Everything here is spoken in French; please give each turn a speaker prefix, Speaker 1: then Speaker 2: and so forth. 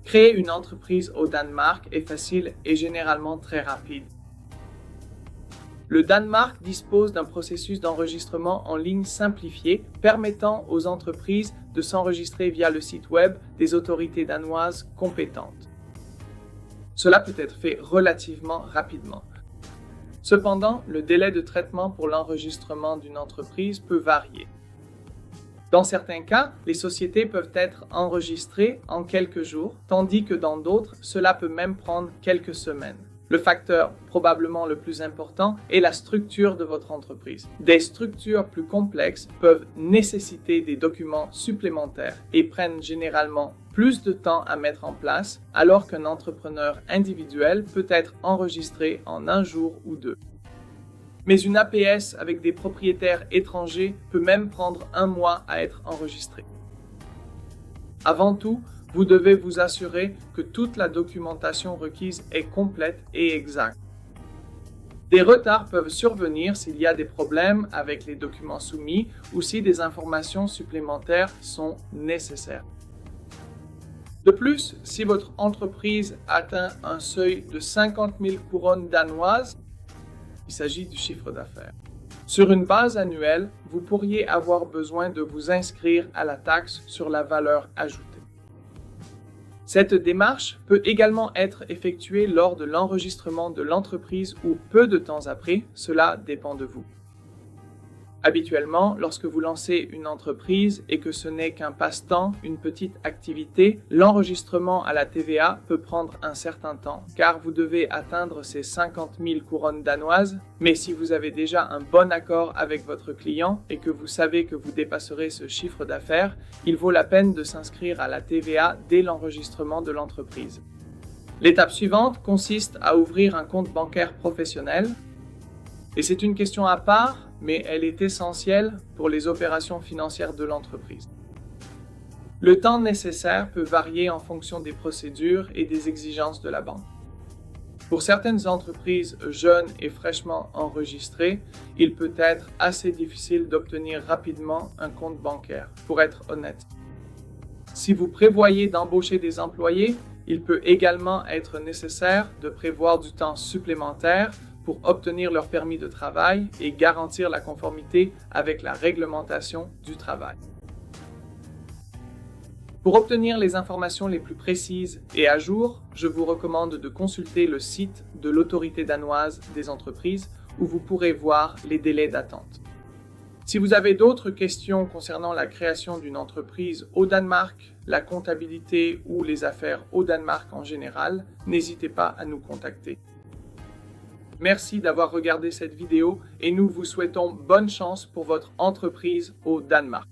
Speaker 1: Créer une entreprise au Danemark est facile et généralement très rapide. Le Danemark dispose d'un processus d'enregistrement en ligne simplifié permettant aux entreprises de s'enregistrer via le site web des autorités danoises compétentes. Cela peut être fait relativement rapidement. Cependant, le délai de traitement pour l'enregistrement d'une entreprise peut varier. Dans certains cas, les sociétés peuvent être enregistrées en quelques jours, tandis que dans d'autres, cela peut même prendre quelques semaines. Le facteur probablement le plus important est la structure de votre entreprise. Des structures plus complexes peuvent nécessiter des documents supplémentaires et prennent généralement plus de temps à mettre en place, alors qu'un entrepreneur individuel peut être enregistré en un jour ou deux. Mais une APS avec des propriétaires étrangers peut même prendre un mois à être enregistrée. Avant tout, vous devez vous assurer que toute la documentation requise est complète et exacte. Des retards peuvent survenir s'il y a des problèmes avec les documents soumis ou si des informations supplémentaires sont nécessaires. De plus, si votre entreprise atteint un seuil de 50 000 couronnes danoises, il s'agit du chiffre d'affaires. Sur une base annuelle, vous pourriez avoir besoin de vous inscrire à la taxe sur la valeur ajoutée. Cette démarche peut également être effectuée lors de l'enregistrement de l'entreprise ou peu de temps après, cela dépend de vous. Habituellement, lorsque vous lancez une entreprise et que ce n'est qu'un passe-temps, une petite activité, l'enregistrement à la TVA peut prendre un certain temps, car vous devez atteindre ces 50 000 couronnes danoises. Mais si vous avez déjà un bon accord avec votre client et que vous savez que vous dépasserez ce chiffre d'affaires, il vaut la peine de s'inscrire à la TVA dès l'enregistrement de l'entreprise. L'étape suivante consiste à ouvrir un compte bancaire professionnel. Et c'est une question à part, mais elle est essentielle pour les opérations financières de l'entreprise. Le temps nécessaire peut varier en fonction des procédures et des exigences de la banque. Pour certaines entreprises jeunes et fraîchement enregistrées, il peut être assez difficile d'obtenir rapidement un compte bancaire, pour être honnête. Si vous prévoyez d'embaucher des employés, il peut également être nécessaire de prévoir du temps supplémentaire pour obtenir leur permis de travail et garantir la conformité avec la réglementation du travail. Pour obtenir les informations les plus précises et à jour, je vous recommande de consulter le site de l'Autorité danoise des entreprises où vous pourrez voir les délais d'attente. Si vous avez d'autres questions concernant la création d'une entreprise au Danemark, la comptabilité ou les affaires au Danemark en général, n'hésitez pas à nous contacter. Merci d'avoir regardé cette vidéo et nous vous souhaitons bonne chance pour votre entreprise au Danemark.